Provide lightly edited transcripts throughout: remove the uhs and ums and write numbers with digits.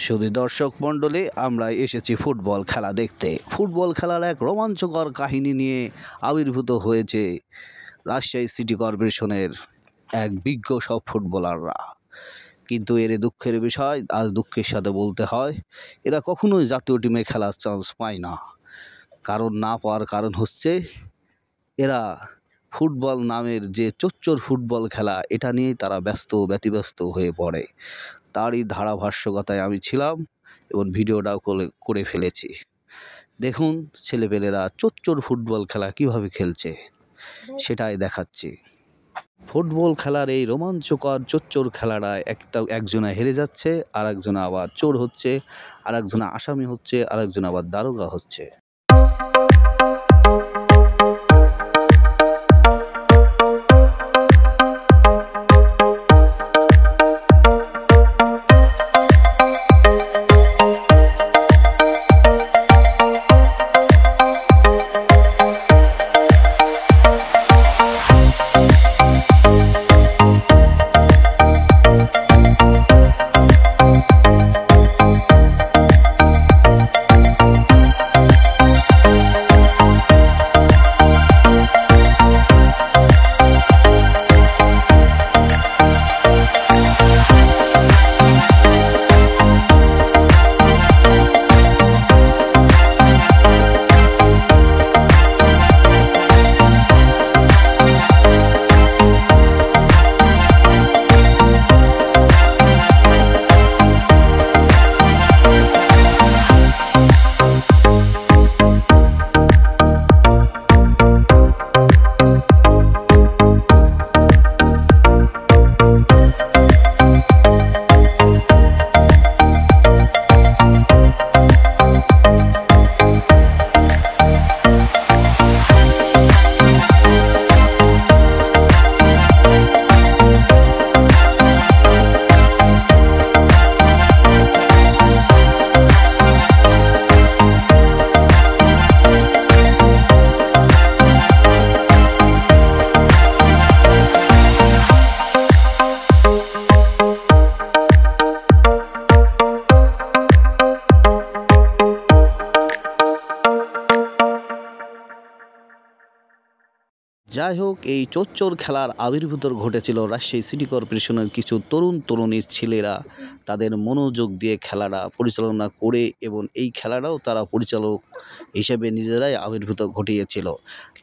শুধু দর্শক মণ্ডলী, আমরা এসেছি ফুটবল খেলা দেখতে। ফুটবল খেলার এক রোমাঞ্চকর কাহিনী নিয়ে আবির্ভূত হয়েছে রাজশাহী সিটি কর্পোরেশনের এক বিজ্ঞ সব ফুটবলাররা। কিন্তু এর দুঃখের বিষয়, আজ দুঃখের সাথে বলতে হয়, এরা কখনোই জাতীয় টিমে খেলার চান্স পায় না। না পাওয়ার কারণ হচ্ছে এরা ফুটবল নামের যে চোচ্চর ফুটবল খেলা, এটা নিয়েই তারা ব্যতিব্যস্ত হয়ে পড়ে। তারই ধারাভাষ্যকতায় আমি ছিলাম এবং ভিডিওটাও করে ফেলেছি। দেখুন ছেলেপেলেরা চোচ্চর ফুটবল খেলা কিভাবে খেলছে, সেটাই দেখাচ্ছি। ফুটবল খেলার এই রোমাঞ্চকর চোচ্চর খেলাটা একজনে হেরে যাচ্ছে, আর একজনে আবার চোর হচ্ছে, আর একজনে আসামি হচ্ছে, আর একজনে আবার দারোগা হচ্ছে। যাই হোক, এই চোচ্চর খেলার আবির্ভূত ঘটেছিল রাজশাহী সিটি কর্পোরেশনের কিছু তরুণী ছেলেরা তাদের মনোযোগ দিয়ে খেলাটা পরিচালনা করে, এবং এই খেলাটাও তারা পরিচালক হিসেবে নিজেরাই আবির্ভূত ঘটিয়েছিল।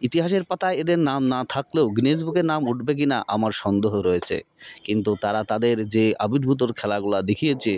ইতিহাসের পাতায় এদের নাম না থাকলেও গিনেস বুকে নাম উঠবে কিনা আমার সন্দেহ রয়েছে। কিন্তু তারা তাদের যে আবির্ভূত খেলাগুলো দেখিয়েছে,